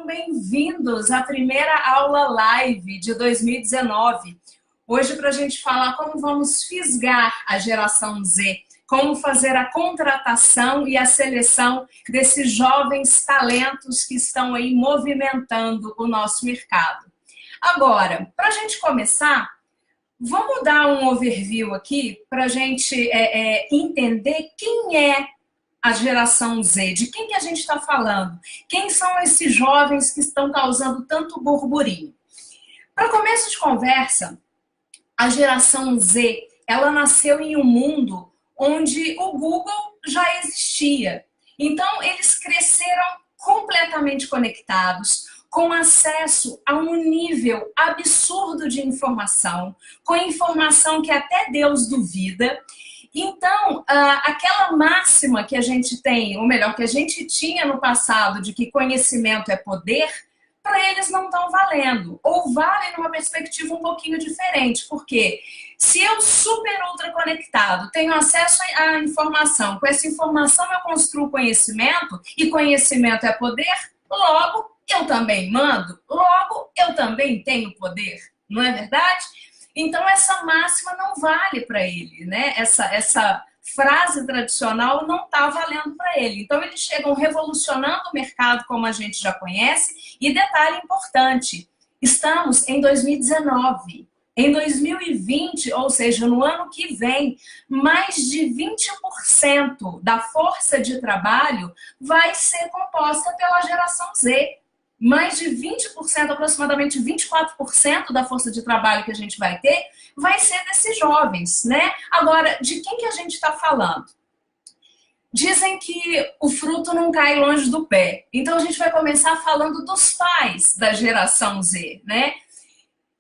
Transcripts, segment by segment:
Sejam bem-vindos à primeira aula live de 2019. Hoje, para a gente falar como vamos fisgar a geração Z, como fazer a contratação e a seleção desses jovens talentos que estão aí movimentando o nosso mercado. Agora, para a gente começar, vamos dar um overview aqui para a gente entender quem é a geração Z, de quem que a gente está falando, quem são esses jovens que estão causando tanto burburinho. Para começo de conversa, a geração Z, ela nasceu em um mundo onde o Google já existia. Então, eles cresceram completamente conectados, com acesso a um nível absurdo de informação, com informação que até Deus duvida. Então, aquela máxima que a gente tem, ou melhor, que a gente tinha no passado, de que conhecimento é poder, para eles não estão valendo. Ou vale numa perspectiva um pouquinho diferente. Porque se eu super ultra conectado, tenho acesso à informação, com essa informação eu construo conhecimento, e conhecimento é poder, logo eu também mando, logo eu também tenho poder. Não é verdade? Então, essa máxima não vale para ele, né? Essa frase tradicional não está valendo para ele. Então, eles chegam revolucionando o mercado, como a gente já conhece. E detalhe importante, estamos em 2019. Em 2020, ou seja, no ano que vem, mais de 20% da força de trabalho vai ser composta pela geração Z. Mais de 20%, aproximadamente 24% da força de trabalho que a gente vai ter, vai ser desses jovens, né? Agora, de quem que a gente está falando? Dizem que o fruto não cai longe do pé. Então, a gente vai começar falando dos pais da geração Z, né?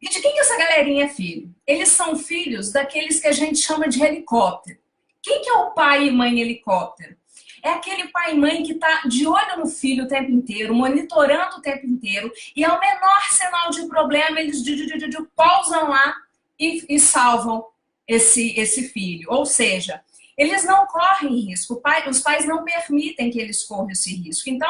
E de quem que essa galerinha é filho? Eles são filhos daqueles que a gente chama de helicóptero. Quem que é o pai e mãe helicóptero? É aquele pai e mãe que está de olho no filho o tempo inteiro, monitorando o tempo inteiro, e ao menor sinal de problema, eles pousam lá e salvam esse filho. Ou seja, eles não correm risco, os pais não permitem que eles corram esse risco. Então,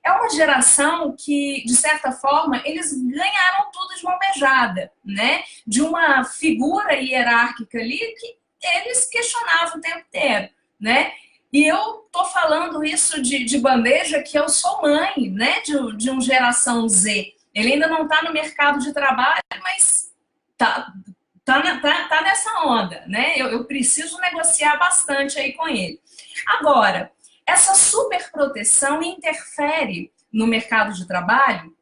é uma geração que, de certa forma, eles ganharam tudo de uma beijada, né? De uma figura hierárquica ali que eles questionavam o tempo inteiro, né? E eu tô falando isso de bandeja, que eu sou mãe, né, de uma geração Z. Ele ainda não está no mercado de trabalho, mas tá nessa onda, né? Eu preciso negociar bastante aí com ele. Agora, essa super proteção interfere no mercado de trabalho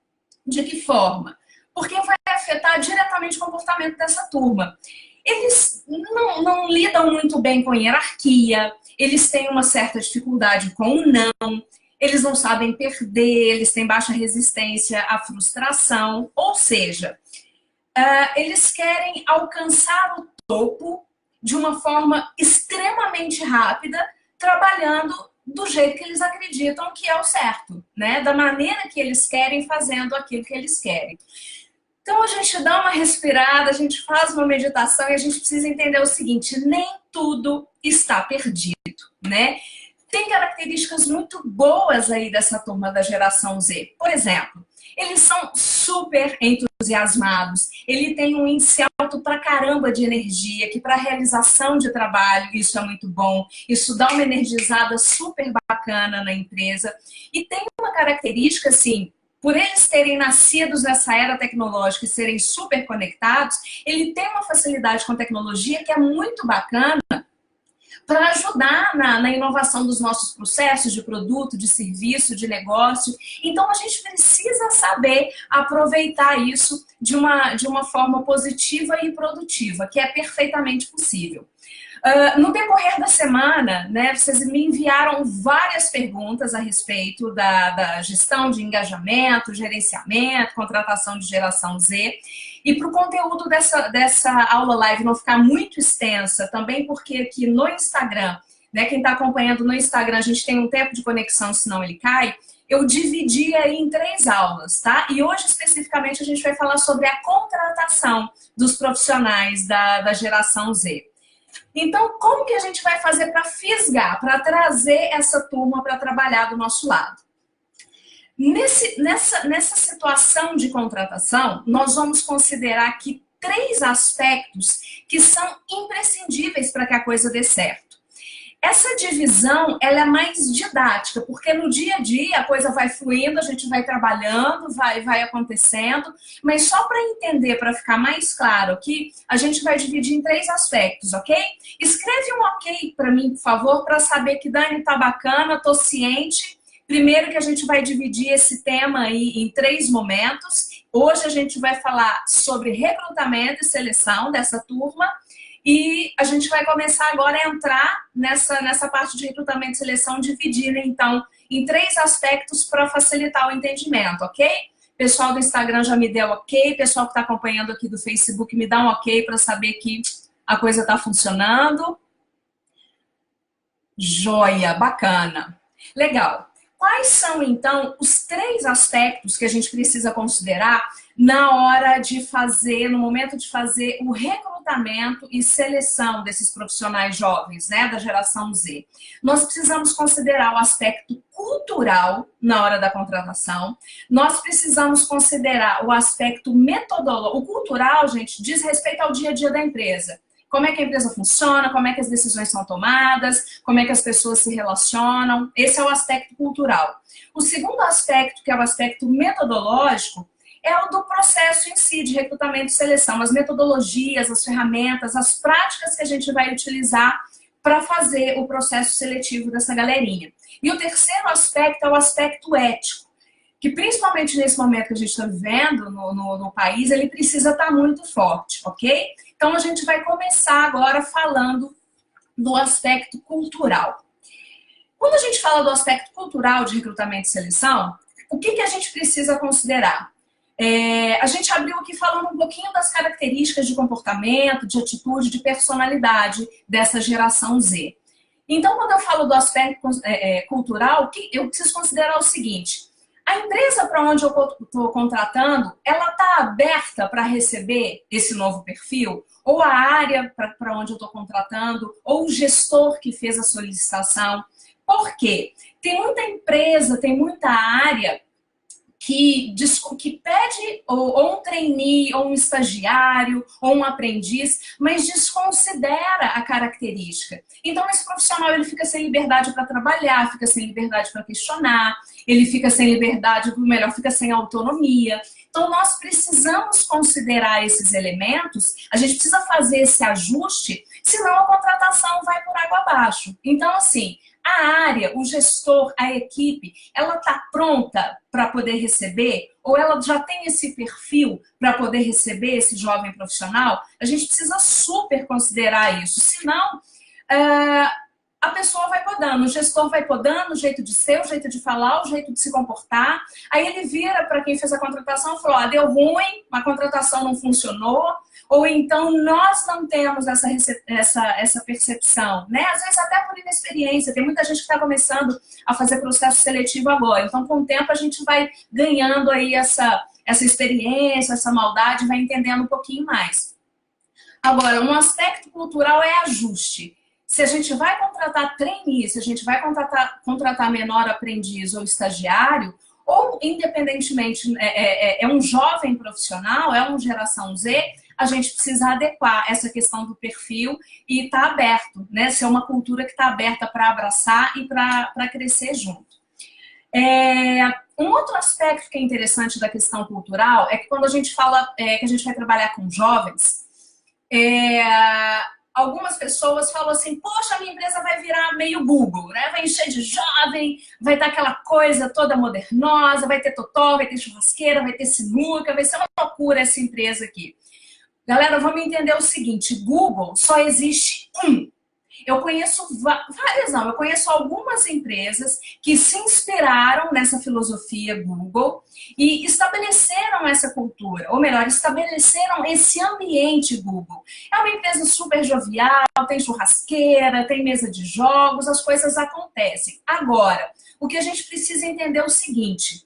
de que forma? Porque vai afetar diretamente o comportamento dessa turma. Eles não lidam muito bem com hierarquia, eles têm uma certa dificuldade com o não, eles não sabem perder, eles têm baixa resistência à frustração, ou seja, eles querem alcançar o topo de uma forma extremamente rápida, trabalhando do jeito que eles acreditam que é o certo, né? Da maneira que eles querem, fazendo aquilo que eles querem. Então, a gente dá uma respirada, a gente faz uma meditação e a gente precisa entender o seguinte, nem tudo está perdido, né? Tem características muito boas aí dessa turma da geração Z. Por exemplo, eles são super entusiasmados, ele tem um índice alto pra caramba de energia, que para realização de trabalho isso é muito bom, isso dá uma energizada super bacana na empresa. E tem uma característica, assim, por eles terem nascidos nessa era tecnológica e serem super conectados, ele tem uma facilidade com tecnologia que é muito bacana para ajudar na inovação dos nossos processos de produto, de serviço, de negócio. Então, a gente precisa saber aproveitar isso de uma forma positiva e produtiva, que é perfeitamente possível. No decorrer da semana, né, vocês me enviaram várias perguntas a respeito da gestão de engajamento, gerenciamento, contratação de geração Z. E para o conteúdo dessa aula live não ficar muito extensa, também porque aqui no Instagram, né, quem está acompanhando no Instagram, a gente tem um tempo de conexão, senão ele cai, eu dividi aí em 3 aulas, tá? E hoje, especificamente, a gente vai falar sobre a contratação dos profissionais da geração Z. Então, como que a gente vai fazer para fisgar, para trazer essa turma para trabalhar do nosso lado? Nessa situação de contratação, nós vamos considerar aqui 3 aspectos que são imprescindíveis para que a coisa dê certo. Essa divisão, ela é mais didática, porque no dia a dia a coisa vai fluindo, a gente vai trabalhando, vai acontecendo, mas só para entender, para ficar mais claro aqui, a gente vai dividir em 3 aspectos, ok? Escreve um ok para mim, por favor, para saber que Dani tá bacana, tô ciente. Primeiro que a gente vai dividir esse tema aí em 3 momentos. Hoje a gente vai falar sobre recrutamento e seleção dessa turma. E a gente vai começar agora a entrar nessa parte de recrutamento e seleção, dividida, então, em 3 aspectos para facilitar o entendimento, ok? Pessoal do Instagram já me deu ok, pessoal que está acompanhando aqui do Facebook me dá um ok para saber que a coisa está funcionando. Joia, bacana. Legal. Quais são, então, os 3 aspectos que a gente precisa considerar na hora de fazer, no momento de fazer o recrutamento e seleção desses profissionais jovens, né, da geração Z? Nós precisamos considerar o aspecto cultural na hora da contratação, nós precisamos considerar o aspecto metodológico. O cultural, gente, diz respeito ao dia a dia da empresa. Como é que a empresa funciona, como é que as decisões são tomadas, como é que as pessoas se relacionam. Esse é o aspecto cultural. O segundo aspecto, que é o aspecto metodológico, é o do processo em si de recrutamento e seleção, as metodologias, as ferramentas, as práticas que a gente vai utilizar para fazer o processo seletivo dessa galerinha. E o terceiro aspecto é o aspecto ético, que principalmente nesse momento que a gente está vivendo no país, ele precisa estar muito forte, ok? Então a gente vai começar agora falando do aspecto cultural. Quando a gente fala do aspecto cultural de recrutamento e seleção, o que a gente precisa considerar? A gente abriu aqui falando um pouquinho das características de comportamento, de atitude, de personalidade dessa geração Z. Então, quando eu falo do aspecto cultural, eu preciso considerar o seguinte: a empresa para onde eu estou contratando, ela está aberta para receber esse novo perfil? Ou a área para onde eu estou contratando, ou o gestor que fez a solicitação? Por quê? Tem muita empresa, tem muita área que pede ou um trainee, ou um estagiário, ou um aprendiz, mas desconsidera a característica. Então, esse profissional ele fica sem liberdade para trabalhar, fica sem liberdade para questionar, ele fica sem liberdade, ou melhor, fica sem autonomia. Então, nós precisamos considerar esses elementos, a gente precisa fazer esse ajuste, senão a contratação vai por água abaixo. Então, assim, a área, o gestor, a equipe, ela está pronta para poder receber? Ou ela já tem esse perfil para poder receber esse jovem profissional? A gente precisa super considerar isso. Senão, a pessoa vai podando, o gestor vai podando o jeito de ser, o jeito de falar, o jeito de se comportar. Aí ele vira para quem fez a contratação e falou: deu ruim, a contratação não funcionou. Ou então nós não temos essa percepção, né? Às vezes até por inexperiência. Tem muita gente que está começando a fazer processo seletivo agora. Então, com o tempo, a gente vai ganhando aí essa experiência, essa maldade, vai entendendo um pouquinho mais. Agora, um aspecto cultural é ajuste. Se a gente vai contratar trainee, se a gente vai contratar menor aprendiz ou estagiário, ou independentemente é um jovem profissional, é uma geração Z, a gente precisa adequar essa questão do perfil e estar aberto, né? Ser uma cultura que está aberta para abraçar e para crescer junto. Um outro aspecto que é interessante da questão cultural é que quando a gente fala que a gente vai trabalhar com jovens, algumas pessoas falam assim: poxa, a minha empresa vai virar meio Google, né? Vai encher de jovem, vai estar aquela coisa toda modernosa, vai ter totó, vai ter churrasqueira, vai ter sinuca, vai ser uma loucura essa empresa aqui. Galera, vamos entender o seguinte: Google só existe um. Eu conheço eu conheço algumas empresas que se inspiraram nessa filosofia Google e estabeleceram essa cultura, ou melhor, estabeleceram esse ambiente Google. É uma empresa super jovial, tem churrasqueira, tem mesa de jogos, as coisas acontecem. Agora, o que a gente precisa entender é o seguinte: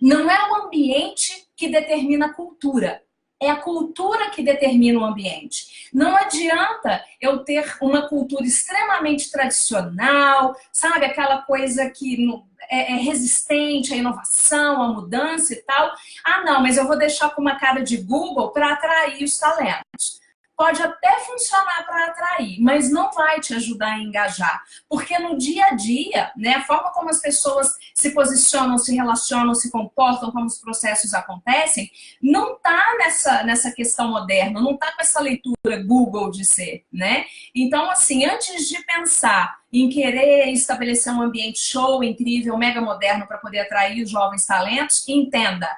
não é o ambiente que determina a cultura. É a cultura que determina o ambiente. Não adianta eu ter uma cultura extremamente tradicional, sabe? Aquela coisa que é resistente à inovação, à mudança e tal. Ah, não, mas eu vou deixar com uma cara de Google para atrair os talentos. Pode até funcionar para atrair, mas não vai te ajudar a engajar. Porque no dia a dia, né, a forma como as pessoas se posicionam, se relacionam, se comportam, como os processos acontecem, não está nessa questão moderna, não está com essa leitura Google de ser, né? Então, assim, antes de pensar em querer estabelecer um ambiente show, incrível, mega moderno para poder atrair os jovens talentos, entenda,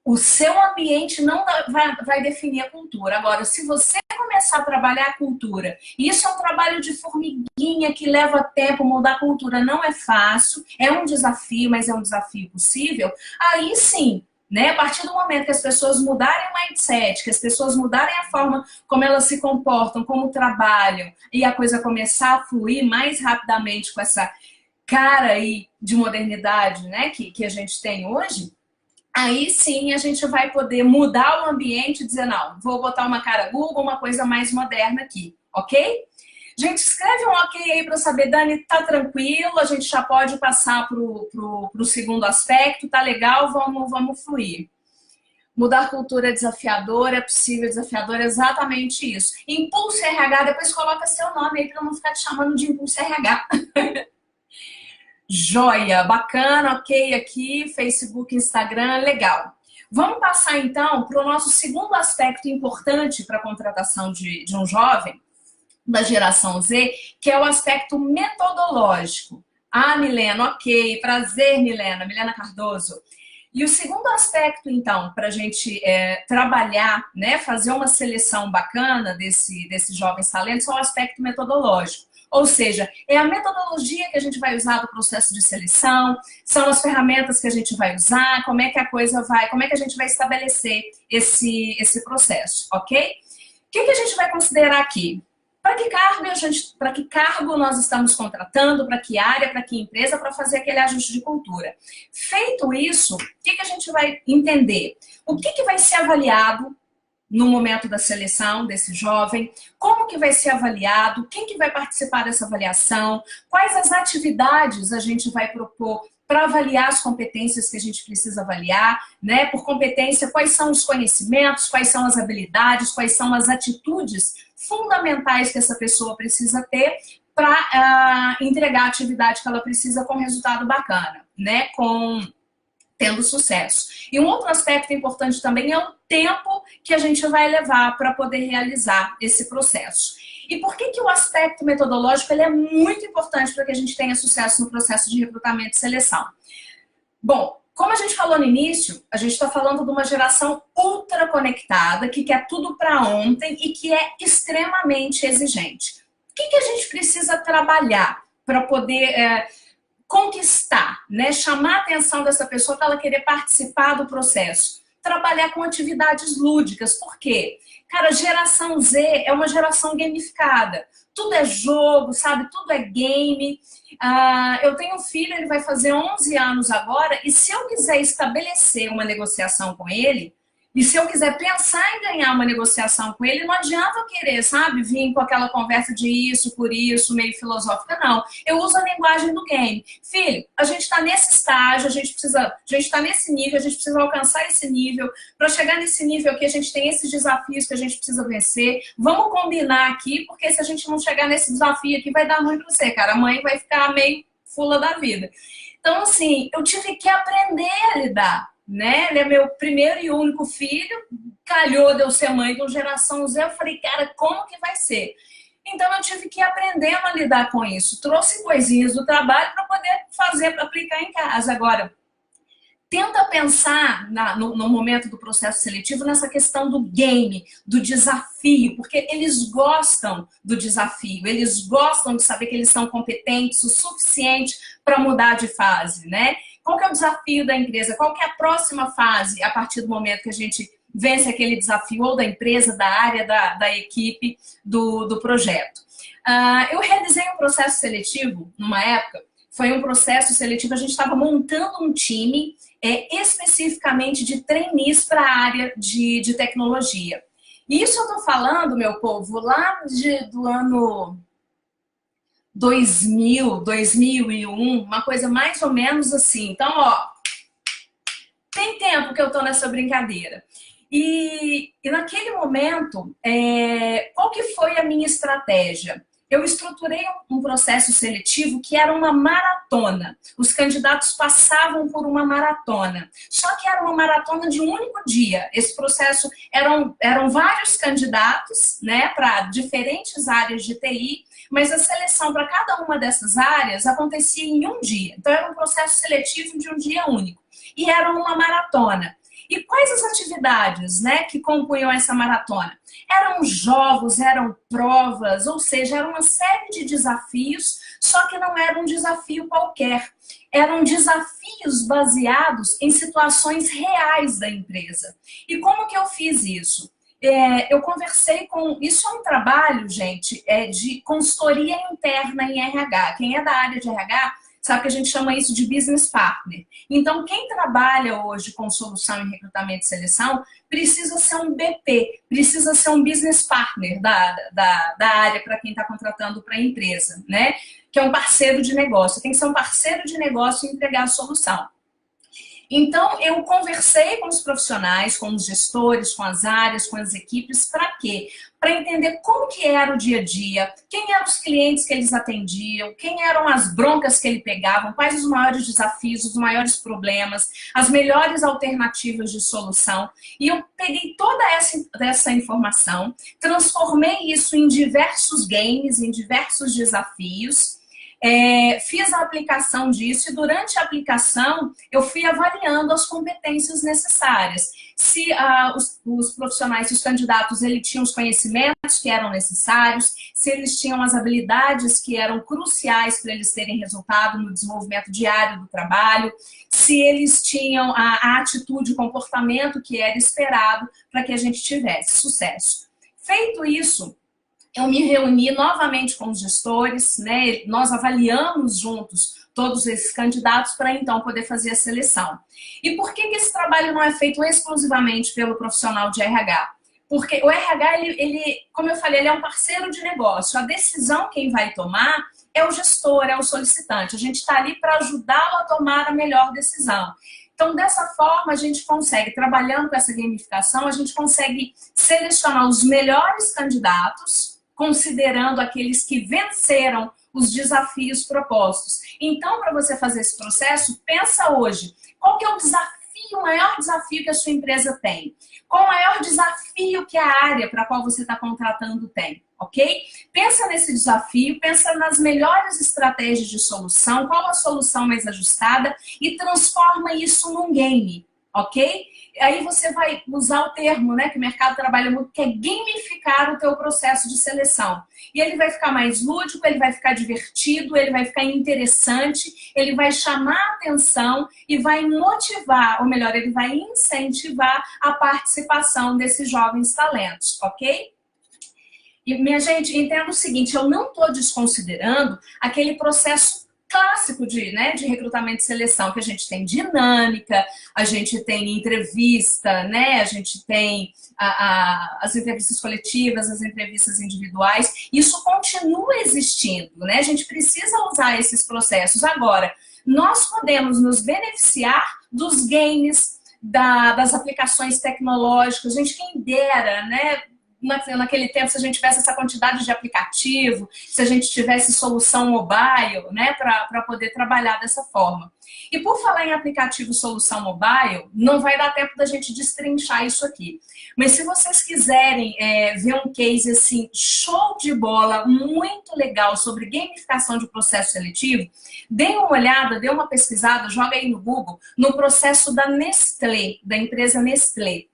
o seu ambiente não vai definir a cultura. Agora, se você começar a trabalhar a cultura, e isso é um trabalho de formiguinha que leva tempo, mudar a cultura não é fácil, é um desafio, mas é um desafio possível, aí sim, né, a partir do momento que as pessoas mudarem o mindset, que as pessoas mudarem a forma como elas se comportam, como trabalham, e a coisa começar a fluir mais rapidamente com essa cara aí de modernidade, né, que a gente tem hoje, aí sim a gente vai poder mudar o ambiente e dizer, não, vou botar uma cara Google, uma coisa mais moderna aqui, ok? Gente, escreve um ok aí para eu saber, Dani, tá tranquilo, a gente já pode passar pro segundo aspecto, tá legal, vamos fluir. Mudar cultura é desafiador, é possível, desafiador, é exatamente isso. Impulso RH, depois coloca seu nome aí para não ficar te chamando de Impulso RH. Joia, bacana, ok aqui, Facebook, Instagram, legal. Vamos passar então para o nosso segundo aspecto importante para a contratação de um jovem da geração Z, que é o aspecto metodológico. Ah, Milena, ok, prazer, Milena Cardoso. E o segundo aspecto, então, para a gente trabalhar, né, fazer uma seleção bacana desses jovens talentos, é o aspecto metodológico. Ou seja, é a metodologia que a gente vai usar no processo de seleção, são as ferramentas que a gente vai usar, como é que a coisa vai, como é que a gente vai estabelecer esse processo, ok? O que a gente vai considerar aqui? Para que cargo nós estamos contratando, para que área, para que empresa, para fazer aquele ajuste de cultura. Feito isso, o que a gente vai entender? O que vai ser avaliado no momento da seleção desse jovem, como que vai ser avaliado, quem que vai participar dessa avaliação, quais as atividades a gente vai propor para avaliar as competências que a gente precisa avaliar, né? Por competência, quais são os conhecimentos, quais são as habilidades, quais são as atitudes fundamentais que essa pessoa precisa ter para entregar a atividade que ela precisa com resultado bacana, né? Tendo sucesso. E um outro aspecto importante também é o tempo que a gente vai levar para poder realizar esse processo. E por que o aspecto metodológico ele é muito importante para que a gente tenha sucesso no processo de recrutamento e seleção? Bom, como a gente falou no início, a gente está falando de uma geração ultra conectada, que quer tudo para ontem e que é extremamente exigente. O que a gente precisa trabalhar para poder conquistar, né? Chamar a atenção dessa pessoa para ela querer participar do processo? Trabalhar com atividades lúdicas. Por quê? Cara, geração Z é uma geração gamificada. Tudo é jogo, sabe? Tudo é game. Eu tenho um filho, ele vai fazer 11 anos agora, e se eu quiser estabelecer uma negociação com ele, e se eu quiser pensar em ganhar uma negociação com ele, não adianta eu querer, sabe, vir com aquela conversa de isso, por isso, meio filosófica, não. Eu uso a linguagem do game. Filho, a gente está nesse estágio, a gente está nesse nível, a gente precisa alcançar esse nível. Para chegar nesse nível aqui, a gente tem esses desafios que a gente precisa vencer. Vamos combinar aqui, porque se a gente não chegar nesse desafio aqui, vai dar ruim para você, cara. A mãe vai ficar meio fula da vida. Então, assim, eu tive que aprender a lidar, né? Ele é meu primeiro e único filho, calhou de eu ser mãe de uma geração Z. Eu falei, cara, como que vai ser? Então eu tive que ir aprendendo a lidar com isso. Trouxe coisinhas do trabalho para poder fazer, para aplicar em casa. Agora, tenta pensar no momento do processo seletivo nessa questão do game, do desafio, porque eles gostam do desafio, eles gostam de saber que eles são competentes o suficiente para mudar de fase, né? Qual que é o desafio da empresa? Qual que é a próxima fase a partir do momento que a gente vence aquele desafio ou da empresa, da área, da equipe, do projeto? Eu realizei um processo seletivo numa época, foi um processo seletivo, a gente estava montando um time especificamente de trainees para a área de tecnologia. E isso eu estou falando, meu povo, lá do ano 2000, 2001, uma coisa mais ou menos assim. Então, ó, tem tempo que eu estou nessa brincadeira. E naquele momento, qual que foi a minha estratégia? Eu estruturei um processo seletivo que era uma maratona. Os candidatos passavam por uma maratona. Só que era uma maratona de um único dia. Esse processo eram vários candidatos, né, para diferentes áreas de TI, mas a seleção para cada uma dessas áreas acontecia em um dia. Então era um processo seletivo de um dia único. E era uma maratona. E quais as atividades, né, que compunham essa maratona? Eram jogos, eram provas, ou seja, era uma série de desafios, só que não era um desafio qualquer. Eram desafios baseados em situações reais da empresa. E como que eu fiz isso? Eu conversei com... Isso é um trabalho, gente, de consultoria interna em RH. Quem é da área de RH sabe que a gente chama isso de business partner. Então, quem trabalha hoje com solução em recrutamento e seleção precisa ser um BP, precisa ser um business partner da área para quem está contratando para a empresa, né? Que é um parceiro de negócio. Tem que ser um parceiro de negócio e entregar a solução. Então, eu conversei com os profissionais, com os gestores, com as áreas, com as equipes, para quê? Para entender como que era o dia a dia, quem eram os clientes que eles atendiam, quem eram as broncas que eles pegavam, quais os maiores desafios, os maiores problemas, as melhores alternativas de solução. E eu peguei toda essa informação, transformei isso em diversos games, em diversos desafios, fiz a aplicação disso e durante a aplicação eu fui avaliando as competências necessárias. Se os profissionais, se os candidatos, eles tinham os conhecimentos que eram necessários, se eles tinham as habilidades que eram cruciais para eles terem resultado no desenvolvimento diário do trabalho, se eles tinham a atitude, o comportamento que era esperado para que a gente tivesse sucesso. Feito isso, eu me reuni novamente com os gestores, né? Nós avaliamos juntos todos esses candidatos para então poder fazer a seleção. E por que esse trabalho não é feito exclusivamente pelo profissional de RH? Porque o RH, como eu falei, ele é um parceiro de negócio. A decisão quem vai tomar é o gestor, é o solicitante. A gente está ali para ajudá-lo a tomar a melhor decisão. Então, dessa forma, a gente consegue, trabalhando com essa gamificação, a gente consegue selecionar os melhores candidatos, considerando aqueles que venceram os desafios propostos. Então, para você fazer esse processo, pensa hoje, qual que é o desafio, o maior desafio que a sua empresa tem? Qual o maior desafio que a área para a qual você está contratando tem? Ok? Pensa nesse desafio, pensa nas melhores estratégias de solução, qual a solução mais ajustada e transforma isso num game, ok? Aí você vai usar o termo, né, que o mercado trabalha muito, que é gamificar o teu processo de seleção. E ele vai ficar mais lúdico, ele vai ficar divertido, ele vai ficar interessante, ele vai chamar a atenção e vai motivar, ou melhor, ele vai incentivar a participação desses jovens talentos, ok? E, minha gente, entenda o seguinte, eu não estou desconsiderando aquele processo clássico de recrutamento e seleção, que a gente tem dinâmica, a gente tem entrevista, né? A gente tem as entrevistas coletivas, as entrevistas individuais. Isso continua existindo, né? A gente precisa usar esses processos. Agora, nós podemos nos beneficiar dos games, das aplicações tecnológicas. Gente, quem dera, né? Naquele tempo, se a gente tivesse essa quantidade de aplicativo, se a gente tivesse solução mobile, né, para poder trabalhar dessa forma. E por falar em aplicativo solução mobile, não vai dar tempo da gente destrinchar isso aqui. Mas se vocês quiserem ver um case assim, show de bola, muito legal sobre gamificação de processo seletivo, deem uma olhada, dê uma pesquisada, joga aí no Google, no processo da Nestlé, da empresa Nestlé.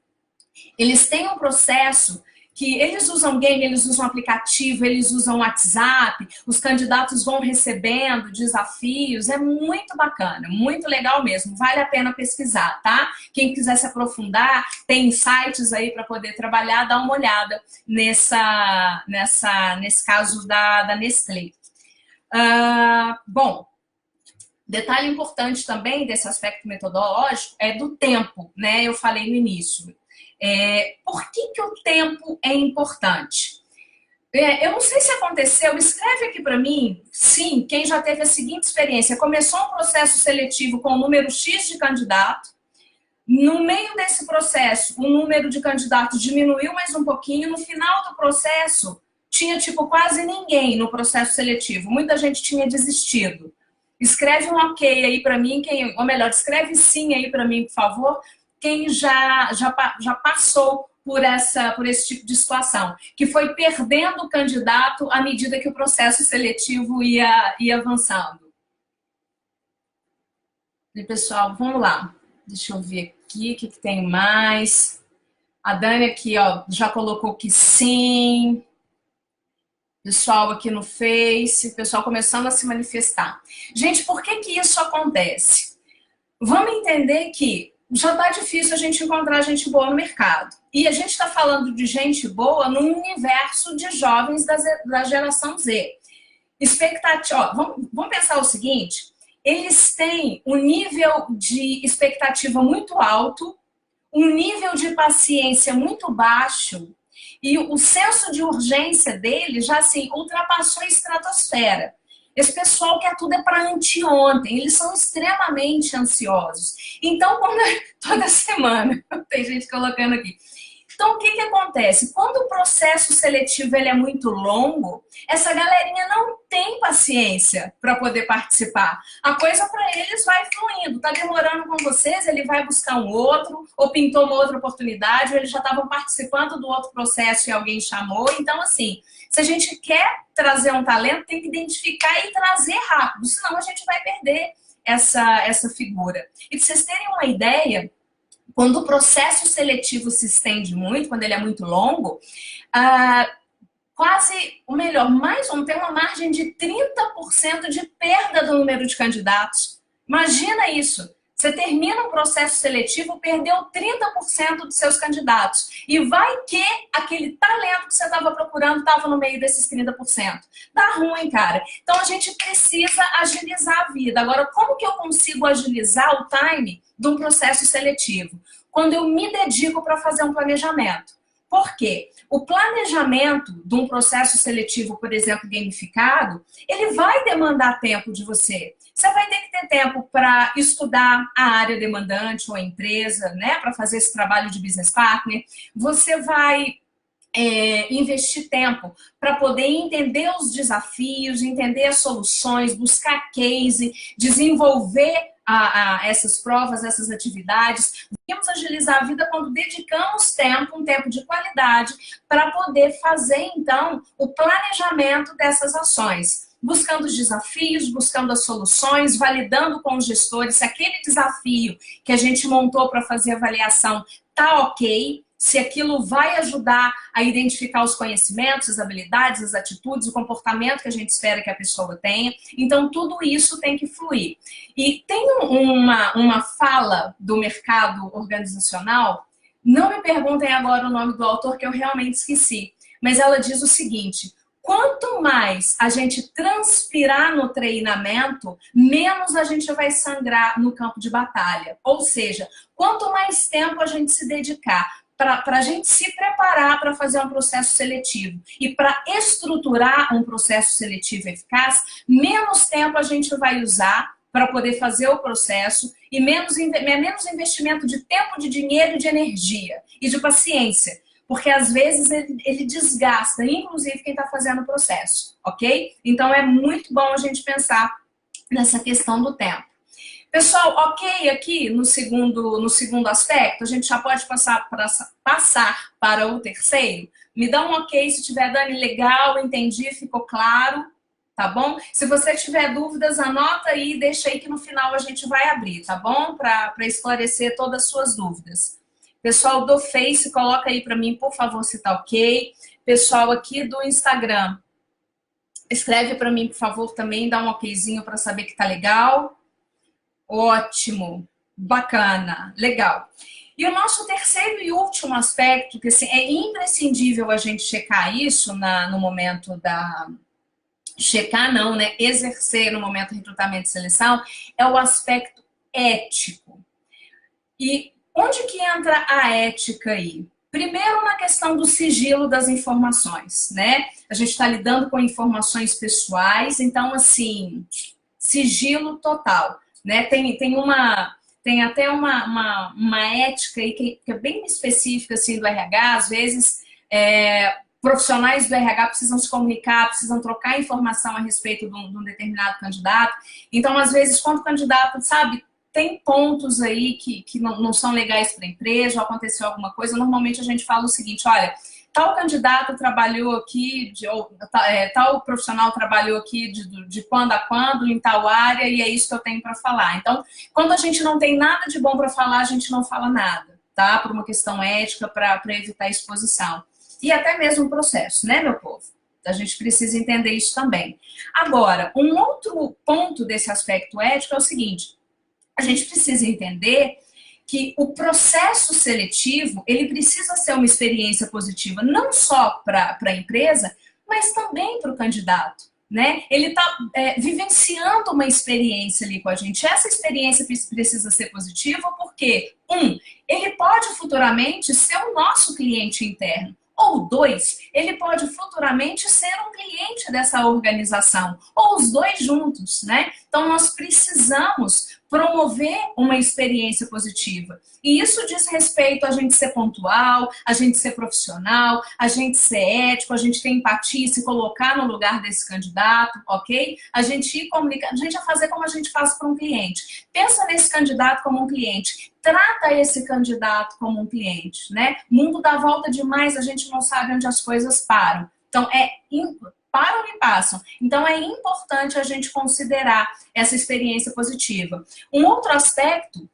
Eles têm um processo que eles usam game, eles usam aplicativo, eles usam WhatsApp, os candidatos vão recebendo desafios, é muito bacana, muito legal mesmo, vale a pena pesquisar, tá? Quem quiser se aprofundar, tem sites aí para poder trabalhar, dá uma olhada nesse caso da Nestlé. Bom, Detalhe importante também desse aspecto metodológico é do tempo, né? Eu falei no início. Por que o tempo é importante? Eu não sei se aconteceu, escreve aqui para mim, sim, quem já teve a seguinte experiência. Começou um processo seletivo com o número X de candidato, no meio desse processo, o número de candidatos diminuiu mais um pouquinho, no final do processo, tinha tipo quase ninguém no processo seletivo, muita gente tinha desistido. Escreve um ok aí para mim, ou melhor, escreve sim aí para mim, por favor, quem já passou por esse tipo de situação, que foi perdendo o candidato à medida que o processo seletivo ia avançando. E, pessoal, vamos lá. Deixa eu ver aqui o que tem mais. A Dani aqui, ó, já colocou que sim. Pessoal aqui no Face, pessoal começando a se manifestar. Gente, por que isso acontece? Vamos entender que já está difícil a gente encontrar gente boa no mercado. E a gente está falando de gente boa no universo de jovens da geração Z. Expectativa, vamos pensar o seguinte, eles têm um nível de expectativa muito alto, um nível de paciência muito baixo, e o senso de urgência dele já assim ultrapassou a estratosfera. Esse pessoal quer tudo para anteontem, eles são extremamente ansiosos. Então, toda semana, tem gente colocando aqui. Então, o que acontece? Quando o processo seletivo ele é muito longo, essa galerinha não tem paciência para poder participar. A coisa para eles vai fluindo. Está demorando com vocês, ele vai buscar um outro, ou pintou uma outra oportunidade, ou eles já estavam participando do outro processo e alguém chamou. Então, assim, se a gente quer trazer um talento, tem que identificar e trazer rápido, senão a gente vai perder essa figura. E para vocês terem uma ideia, quando o processo seletivo se estende muito, quando ele é muito longo, quase, ou melhor, tem uma margem de 30% de perda do número de candidatos. Imagina isso. Você termina um processo seletivo, perdeu 30% dos seus candidatos. E vai que aquele talento que você estava procurando estava no meio desses 30%. Dá ruim, cara. Então, a gente precisa agilizar a vida. Agora, como que eu consigo agilizar o time de um processo seletivo? Quando eu me dedico para fazer um planejamento. Por quê? O planejamento de um processo seletivo, por exemplo, gamificado, ele vai demandar tempo de você. Você vai ter que ter tempo para estudar a área demandante ou a empresa, né, para fazer esse trabalho de business partner. Você vai investir tempo para poder entender os desafios, entender as soluções, buscar case, desenvolver essas provas, essas atividades. Vamos agilizar a vida quando dedicamos tempo, um tempo de qualidade, para poder fazer, então, o planejamento dessas ações. Buscando os desafios, buscando as soluções, validando com os gestores se aquele desafio que a gente montou para fazer avaliação está ok, se aquilo vai ajudar a identificar os conhecimentos, as habilidades, as atitudes, o comportamento que a gente espera que a pessoa tenha. Então, tudo isso tem que fluir. E tem uma fala do mercado organizacional, não me perguntem agora o nome do autor, que eu realmente esqueci, mas ela diz o seguinte: quanto mais a gente transpirar no treinamento, menos a gente vai sangrar no campo de batalha. Ou seja, quanto mais tempo a gente se dedicar para a gente se preparar para fazer um processo seletivo e para estruturar um processo seletivo eficaz, menos tempo a gente vai usar para poder fazer o processo e menos investimento de tempo, de dinheiro e de energia e de paciência. Porque às vezes ele desgasta, inclusive quem está fazendo o processo, ok? Então é muito bom a gente pensar nessa questão do tempo. Pessoal, ok aqui no segundo aspecto? A gente já pode passar para o terceiro? Me dá um ok se tiver, Dani, legal, entendi, ficou claro, tá bom? Se você tiver dúvidas, anota aí e deixa aí que no final a gente vai abrir, tá bom? Para esclarecer todas as suas dúvidas. Pessoal do Face, coloca aí para mim, por favor, se tá ok. Pessoal aqui do Instagram, escreve para mim, por favor, também, dá um okzinho para saber que tá legal. Ótimo, bacana, legal. E o nosso terceiro e último aspecto, que assim, é imprescindível a gente checar isso no momento checar não, né? Exercer no momento de recrutamento e seleção, é o aspecto ético. E onde que entra a ética aí? Primeiro, na questão do sigilo das informações, né? A gente está lidando com informações pessoais, então, assim, sigilo total, né? Tem até uma ética aí que é bem específica, assim, do RH, às vezes, profissionais do RH precisam se comunicar, precisam trocar informação a respeito de um determinado candidato. Então, às vezes, quando o candidato, sabe, tem pontos aí que não são legais para a empresa, ou aconteceu alguma coisa, normalmente a gente fala o seguinte, olha, tal candidato trabalhou aqui, tal profissional trabalhou aqui de quando a quando, em tal área, e é isso que eu tenho para falar. Então, quando a gente não tem nada de bom para falar, a gente não fala nada, tá? Por uma questão ética, para evitar exposição. E até mesmo o processo, né, meu povo? A gente precisa entender isso também. Agora, um outro ponto desse aspecto ético é o seguinte, a gente precisa entender que o processo seletivo, ele precisa ser uma experiência positiva, não só para a empresa, mas também para o candidato, né? Ele está vivenciando uma experiência ali com a gente. Essa experiência precisa ser positiva porque, ele pode futuramente ser o nosso cliente interno. Ou 2, ele pode futuramente ser um cliente dessa organização. Ou os dois juntos, né? Então, nós precisamos promover uma experiência positiva. E isso diz respeito a gente ser pontual, a gente ser profissional, a gente ser ético, a gente ter empatia, se colocar no lugar desse candidato, ok? A gente ir comunicar, a gente vai fazer como a gente faz para um cliente. Pensa nesse candidato como um cliente. Trata esse candidato como um cliente, né? O mundo dá volta demais, a gente não sabe onde as coisas param. Então, param e passam. Então, é importante a gente considerar essa experiência positiva. Um outro aspecto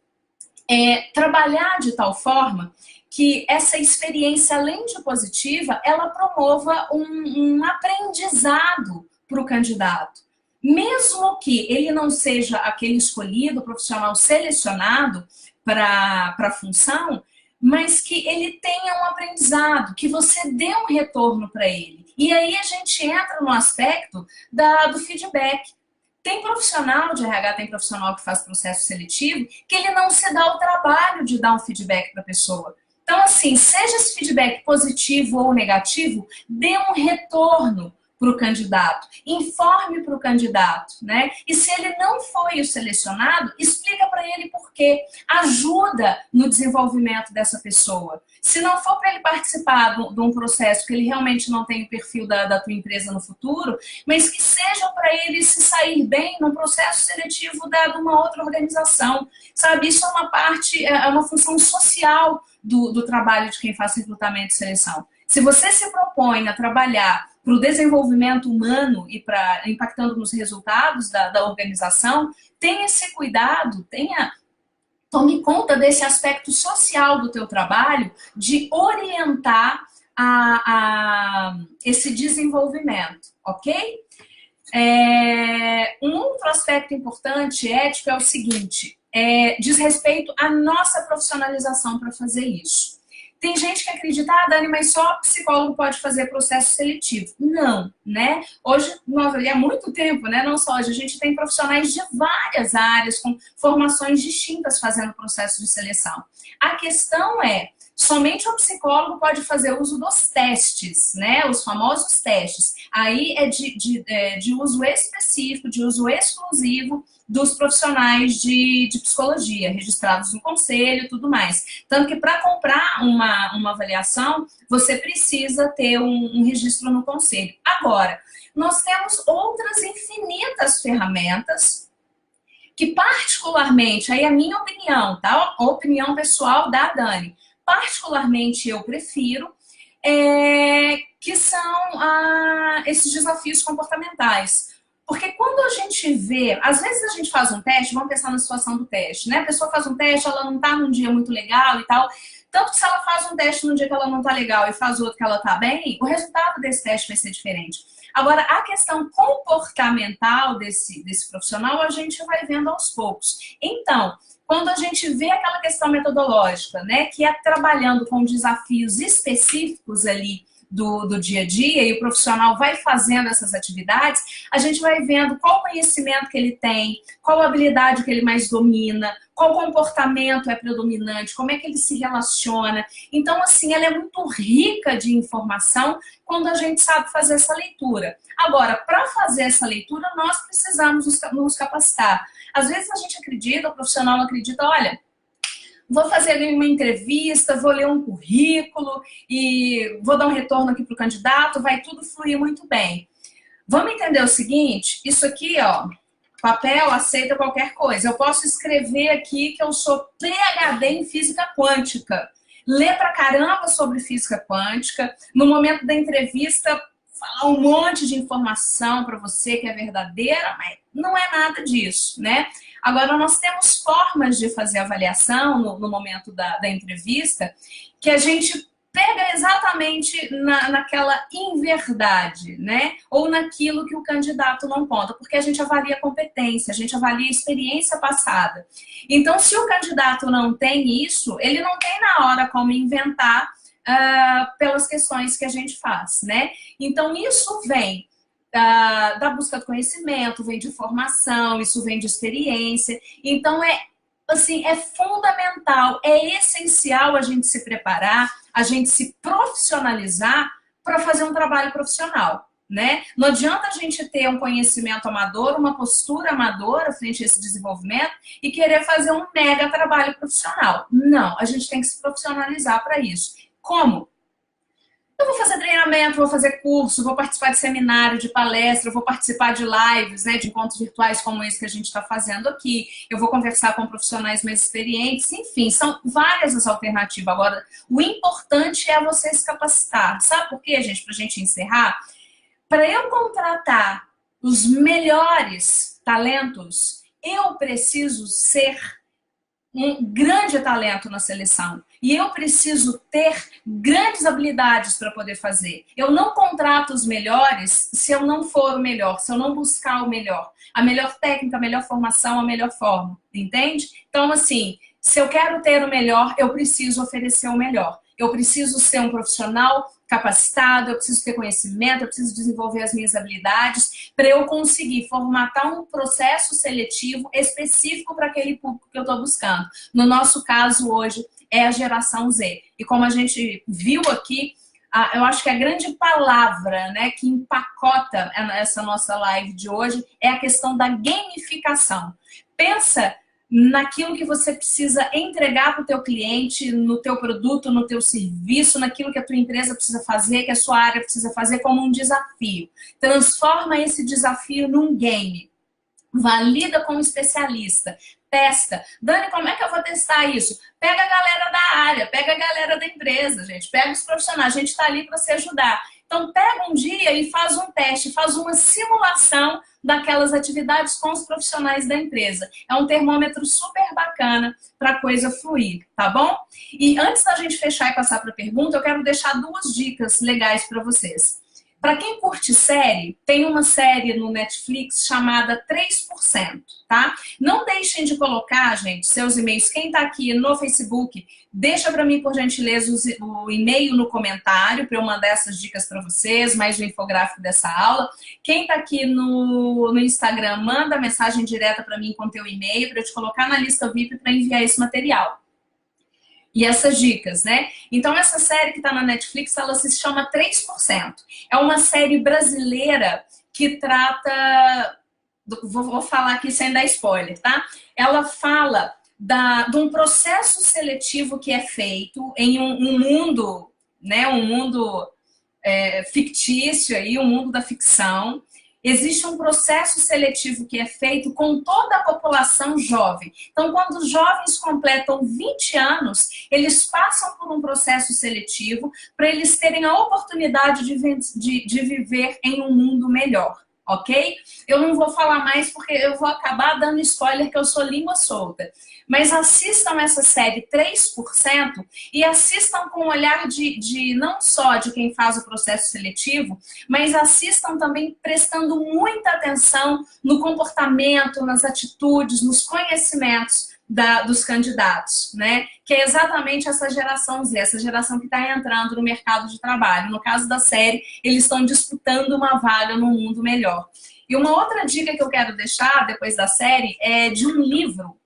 é trabalhar de tal forma que essa experiência, além de positiva, ela promova um aprendizado para o candidato. Mesmo que ele não seja aquele escolhido, profissional selecionado para a função, mas que ele tenha um aprendizado, que você dê um retorno para ele. E aí a gente entra no aspecto do feedback. Tem profissional de RH, tem profissional que faz processo seletivo, que ele não se dá o trabalho de dar um feedback para a pessoa. Então, assim, seja esse feedback positivo ou negativo, dê um retorno para o candidato, informe para o candidato, né? E se ele não foi o selecionado, explica para ele por quê. Ajuda no desenvolvimento dessa pessoa. Se não for para ele participar de um processo que ele realmente não tem o perfil da tua empresa no futuro, mas que seja para ele se sair bem no processo seletivo de uma outra organização, sabe? Isso é uma parte, é uma função social do trabalho de quem faz recrutamento e seleção. Se você se propõe a trabalhar para o desenvolvimento humano e impactando nos resultados da organização, tenha esse cuidado, tome conta desse aspecto social do teu trabalho, de orientar esse desenvolvimento, ok? Um outro aspecto importante, ético, é o seguinte, diz respeito à nossa profissionalização para fazer isso. Tem gente que acredita, Dani, mas só psicólogo pode fazer processo seletivo. Não, né? Hoje, há muito tempo, né? Não só hoje, a gente tem profissionais de várias áreas, com formações distintas fazendo processo de seleção. A questão é, somente o psicólogo pode fazer uso dos testes, né? Os famosos testes. Aí é de uso específico, de uso exclusivo dos profissionais de psicologia, registrados no conselho e tudo mais. Tanto que para comprar uma avaliação, você precisa ter um registro no conselho. Agora, nós temos outras infinitas ferramentas que particularmente, aí é a minha opinião, tá? A opinião pessoal da Dani, particularmente eu prefiro, que são esses desafios comportamentais. Porque quando a gente vê, às vezes a gente faz um teste, vamos pensar na situação do teste, né? A pessoa faz um teste, ela não tá num dia muito legal e tal. Tanto que se ela faz um teste num dia que ela não tá legal e faz outro que ela tá bem, o resultado desse teste vai ser diferente. Agora, a questão comportamental desse profissional, a gente vai vendo aos poucos. Então, quando a gente vê aquela questão metodológica, né, que é trabalhando com desafios específicos ali do dia a dia e o profissional vai fazendo essas atividades, a gente vai vendo qual conhecimento que ele tem, qual habilidade que ele mais domina, qual comportamento é predominante, como é que ele se relaciona. Então, assim, ela é muito rica de informação quando a gente sabe fazer essa leitura. Agora, para fazer essa leitura, nós precisamos nos capacitar. Às vezes a gente acredita, o profissional acredita, olha, vou fazer uma entrevista, vou ler um currículo e vou dar um retorno aqui para o candidato, vai tudo fluir muito bem. Vamos entender o seguinte, isso aqui, ó, papel aceita qualquer coisa. Eu posso escrever aqui que eu sou PhD em física quântica. Ler pra caramba sobre física quântica. No momento da entrevista, falar um monte de informação para você que é verdadeira, mas não é nada disso, né? Agora, nós temos formas de fazer avaliação no momento da entrevista que a gente pega exatamente naquela inverdade, né? Ou naquilo que o candidato não conta, porque a gente avalia a competência, a gente avalia a experiência passada. Então, se o candidato não tem isso, ele não tem na hora como inventar pelas questões que a gente faz, né? Então, isso vem da busca do conhecimento, vem de formação, isso vem de experiência. Então, assim, é fundamental, é essencial a gente se preparar, a gente se profissionalizar para fazer um trabalho profissional, né? Não adianta a gente ter um conhecimento amador, uma postura amadora frente a esse desenvolvimento e querer fazer um mega trabalho profissional. Não, a gente tem que se profissionalizar para isso. Como? Eu vou fazer treinamento, vou fazer curso, vou participar de seminário, de palestra, vou participar de lives, né, de encontros virtuais como esse que a gente está fazendo aqui. Eu vou conversar com profissionais mais experientes, enfim, são várias as alternativas. Agora, o importante é você se capacitar. Sabe por quê, gente? Para a gente encerrar, para eu contratar os melhores talentos, eu preciso ser um grande talento na seleção. E eu preciso ter grandes habilidades para poder fazer. Eu não contrato os melhores se eu não for o melhor, se eu não buscar o melhor. A melhor técnica, a melhor formação, a melhor forma. Entende? Então, assim, se eu quero ter o melhor, eu preciso oferecer o melhor. Eu preciso ser um profissional capacitado, eu preciso ter conhecimento, eu preciso desenvolver as minhas habilidades para eu conseguir formatar um processo seletivo específico para aquele público que eu estou buscando. No nosso caso hoje é a geração Z. E como a gente viu aqui, eu acho que a grande palavra, né, que empacota essa nossa live de hoje é a questão da gamificação. Pensa naquilo que você precisa entregar para o teu cliente, no teu produto, no teu serviço, naquilo que a tua empresa precisa fazer, que a sua área precisa fazer como um desafio. Transforma esse desafio num game. Valida como especialista. Testa. Dani, como é que eu vou testar isso? Pega a galera da área, pega a galera da empresa, gente. Pega os profissionais, a gente está ali para se ajudar. Então, pega um dia e faz um teste, faz uma simulação daquelas atividades com os profissionais da empresa. É um termômetro super bacana para a coisa fluir, tá bom? E antes da gente fechar e passar para a pergunta, eu quero deixar duas dicas legais para vocês. Para quem curte série, tem uma série no Netflix chamada 3%, tá? Não deixem de colocar, gente, seus e-mails. Quem está aqui no Facebook, deixa para mim, por gentileza, o e-mail no comentário para eu mandar essas dicas para vocês, mais o infográfico dessa aula. Quem está aqui no Instagram, manda mensagem direta para mim com teu e-mail para eu te colocar na lista VIP para enviar esse material. E essas dicas, né? Então, essa série que está na Netflix, ela se chama 3%. É uma série brasileira que trata... Vou falar aqui sem dar spoiler, tá? Ela fala de um processo seletivo que é feito em um mundo, né? Um mundo fictício, aí, um mundo da ficção. Existe um processo seletivo que é feito com toda a população jovem. Então, quando os jovens completam 20 anos, eles passam por um processo seletivo para eles terem a oportunidade de viver em um mundo melhor, ok? Eu não vou falar mais porque eu vou acabar dando spoiler que eu sou língua solta. Mas assistam essa série 3% e assistam com o olhar de não só de quem faz o processo seletivo, mas assistam também prestando muita atenção no comportamento, nas atitudes, nos conhecimentos dos candidatos, né? Que é exatamente essa geração Z, essa geração que está entrando no mercado de trabalho. No caso da série, eles estão disputando uma vaga num mundo melhor. E uma outra dica que eu quero deixar depois da série é de um livro.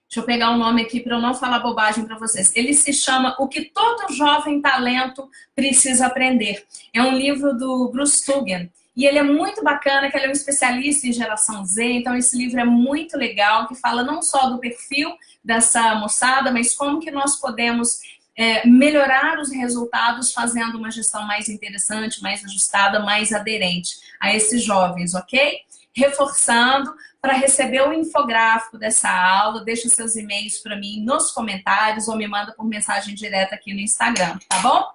Deixa eu pegar o nome aqui para eu não falar bobagem para vocês. Ele se chama O que Todo Jovem Talento Precisa Aprender. É um livro do Bruce Tugan. E ele é muito bacana, que ele é um especialista em geração Z, então esse livro é muito legal, que fala não só do perfil dessa moçada, mas como que nós podemos melhorar os resultados fazendo uma gestão mais interessante, mais ajustada, mais aderente a esses jovens, ok? Reforçando, para receber o infográfico dessa aula, deixa seus e-mails para mim nos comentários ou me manda por mensagem direta aqui no Instagram, tá bom?